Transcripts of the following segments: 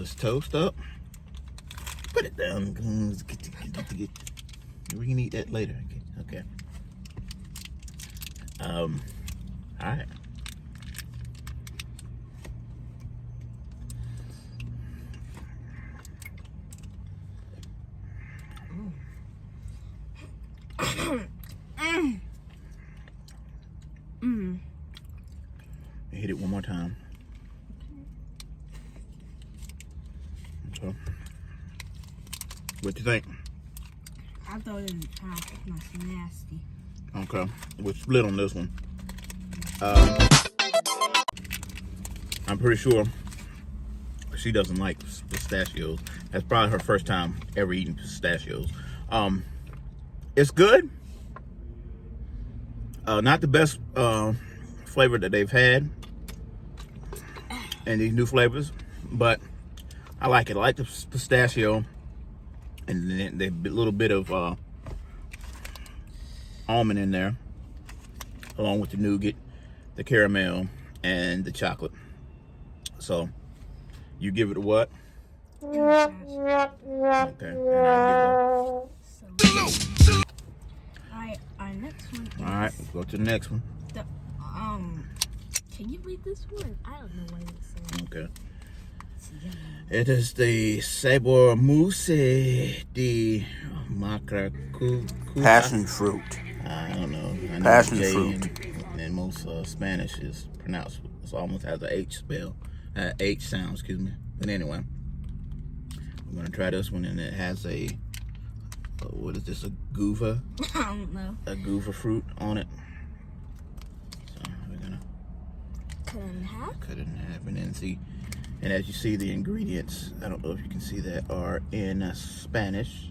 Let's toast up. Put it down. We can eat that later. Okay. All right. Hit it one more time. So, what you think? I throw it in the trash. It's nasty. Okay, we'll split on this one. I'm pretty sure she doesn't like pistachios. That's probably her first time ever eating pistachios. It's good. Not the best flavor that they've had and these new flavors, but I like it. I like the pistachio and then the little bit of almond in there, along with the nougat, the caramel, and the chocolate. So you give it a what? Okay. Alright, our next one is... Alright, let's go to the next one. Can you read this one? I don't know what it's saying. Okay. It is the Sabor Mousse de Macracuca. Passion fruit. I don't know. I know Passion J fruit. and most Spanish is pronounced. It almost has a H spell. H sound, excuse me. But anyway, we're going to try this one, and it has a, what is this, a guava? I don't know. A guava fruit on it. So we're going to cut it in half. Cut it in half and then see. And as you see, the ingredients, I don't know if you can see that, are in Spanish.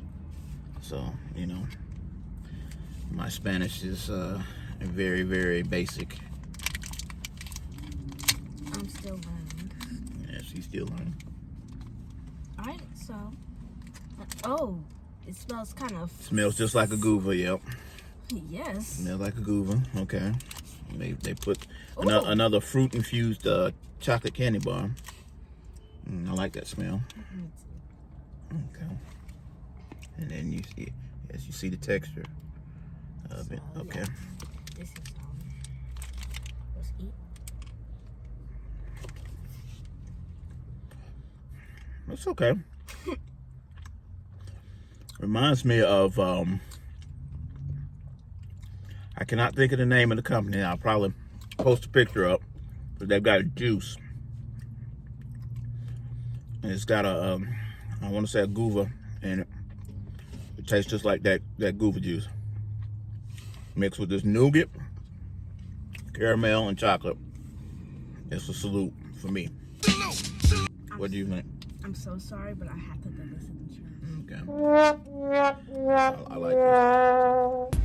So, you know, my Spanish is very, very basic. I'm still learning. Yeah, she's still learning. Alright, so, oh, it smells kind of... Smells just like a guava, yep. Yes. Smells like a guava, okay. They put another fruit-infused chocolate candy bar. I like that smell. Okay. And then you see, as you see the texture of it. Okay. Yeah. This is let's eat. It's okay. Reminds me of I cannot think of the name of the company. I'll probably post a picture up, but they've got a juice. And it's got a, I want to say a guava in it. It tastes just like that guava juice. Mixed with this nougat, caramel, and chocolate. It's a salute for me. What do you think? I'm so sorry, but I have to throw this in the trash. Okay. I like this.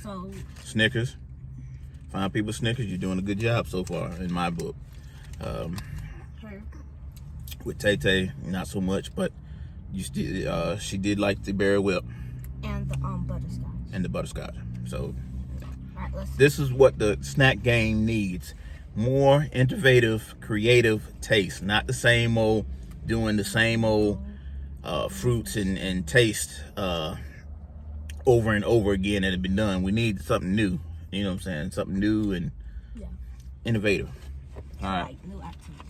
So Snickers. Fine people Snickers, you're doing a good job so far in my book. With Tay-Tay, not so much, but you still she did like the berry whip. And the butterscotch. And the butterscotch. So right, this is what the snack game needs. More innovative, creative taste. Not the same old, doing the same old fruits and taste over and over again that have been done. We need something new. You know what I'm saying? Something new and innovative. All right. Like new activities.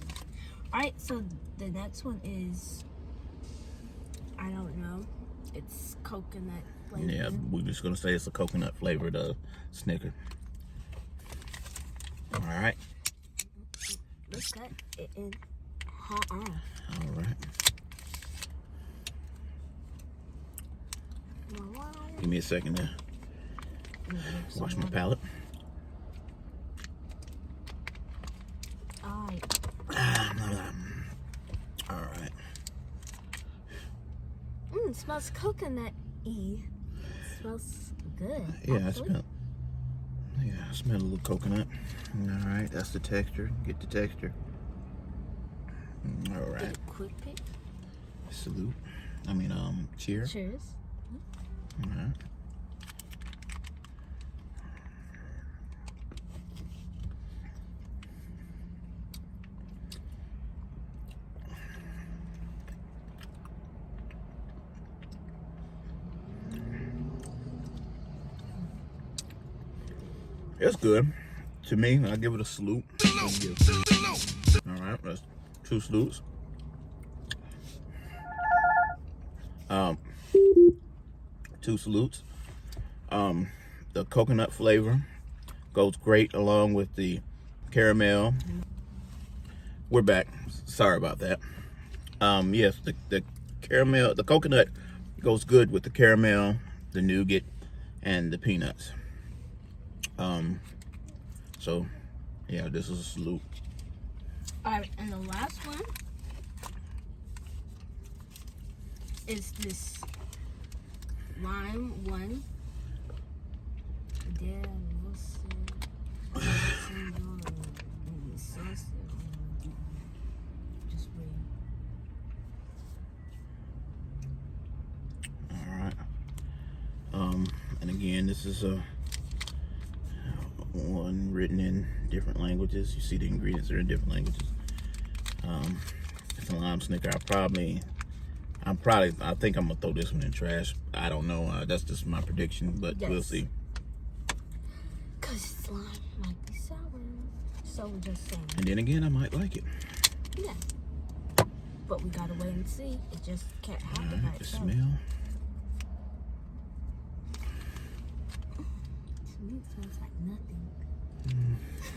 All right, so the next one is, I don't know. It's coconut flavored. Yeah, we're just gonna say it's a coconut flavored Snicker. All right. Let's cut it in half. All right. Give me a second there. Wash my palate. All right. All right. It smells coconut-y. It smells good. Yeah, I smell a little coconut. All right, that's the texture. Get the texture. All right. Quick pick. Salute. Cheers. Cheers. All right. It's good. To me, I give it a salute. All right, that's 2 salutes. 2 salutes. The coconut flavor goes great along with the caramel. We're back. Sorry about that. Yes, the caramel, the coconut goes good with the caramel, the nougat, and the peanuts. So yeah, this is a salute. All right, and the last one is this lime one. Just wait. All right. And again, this is a one written in different languages. You see the ingredients are in different languages. It's a lime Snicker. I think I'm gonna throw this one in trash. I don't know. That's just my prediction, but Yes. we'll see. Cause lime might be sour, so we're just saying. And then again, I might like it. Yeah, but we gotta wait and see. It just can't All happen by right, the itself. smell. To me, it smells like nothing.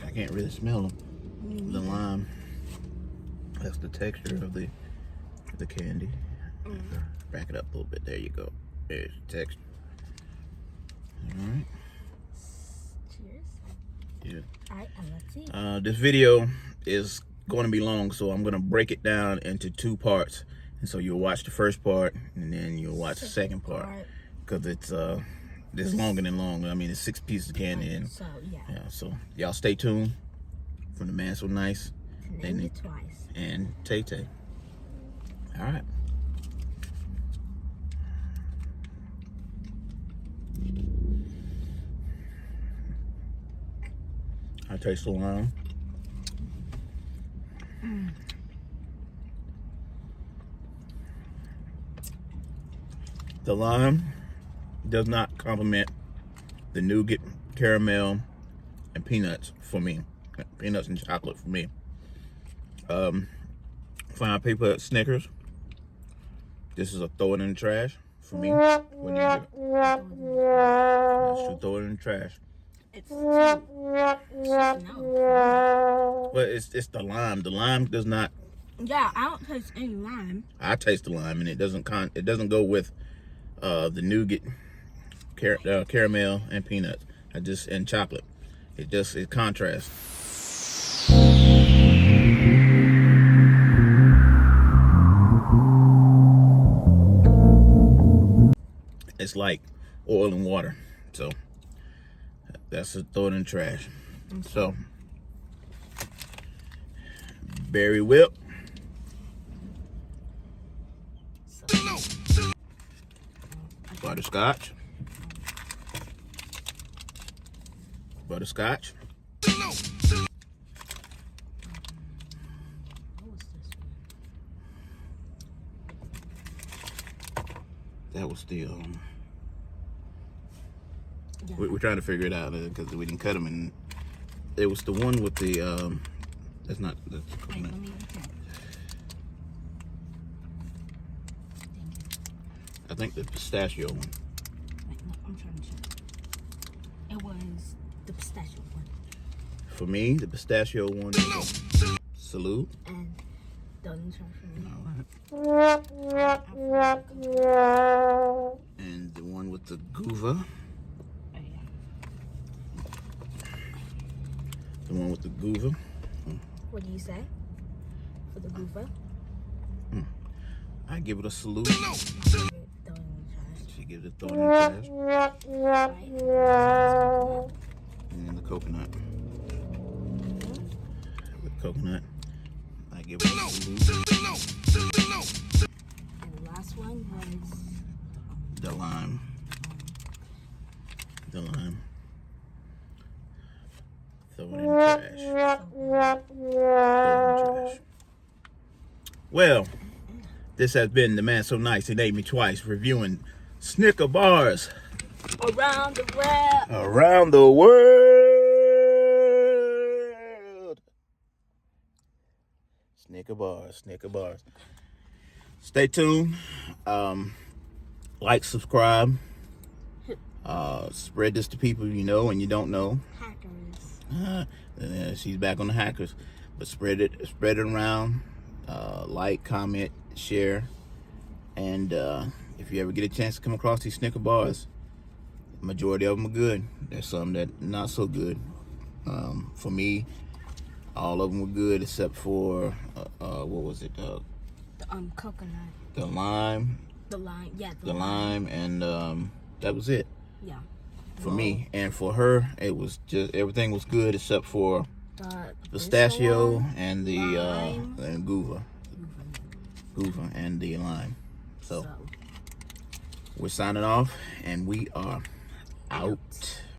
I can't really smell them. The lime. That's the texture of the candy. Back it up a little bit. There you go. There's the texture. All right. Cheers. Yeah. All right, and let's see. This video is going to be long, so I'm going to break it down into 2 parts. And so you'll watch the first part, and then you'll watch the second part, because it's longer than long. I mean, it's 6 pieces of candy, and So yeah. yeah. So y'all stay tuned from the Man So Nice Name it twice. and Tay Tay. All right. I taste the lime. The lime does not complement the nougat, caramel, and peanuts for me. Peanuts and chocolate for me. Fine paper Snickers. This is a throw it in the trash for me. What do you give it? Yes, you throw it in the trash. It's no. Well, it's the lime. The lime does not. Yeah, I don't taste any lime. I taste the lime, and it doesn't go with the nougat, caramel, and peanuts. And chocolate. It contrasts. It's like oil and water. So that's a throw it in the trash. So berry whip. Butterscotch. Butterscotch. That was still. We're trying to figure it out because we didn't cut them, and it was the one with the. That's not. That's coconut. I think the pistachio one. Wait, no, I'm trying to check. It was the pistachio one. For me, the pistachio one is a salute. And don't try for me. All right. And the one with the guava. Oh, yeah. The one with the guava. What do you say for the guava? I give it a salute. Throw it in the trash. She gives it throw it in the trash. Right. And then the coconut. With coconut, I give it a salute. And the last one was The lime. The lime. Throw it in the trash. Throw it in the trash. Well, this has been the Man So Nice and Ate Me Twice reviewing Snicker bars around the world. around the world. Snicker bars. Stay tuned. Like, subscribe. Spread this to people you know and you don't know. Hackers. She's back on the hackers. But spread it around. Like, comment, share. And if you ever get a chance to come across these Snicker bars, majority of them are good. There's some that not so good. For me, all of them were good except for what was it? The coconut. The lime. The lime, yeah. The lime, and that was it. Yeah. For me, and for her, it was just everything was good except for the pistachio and the and guava and the lime. So we're signing off, and we are out.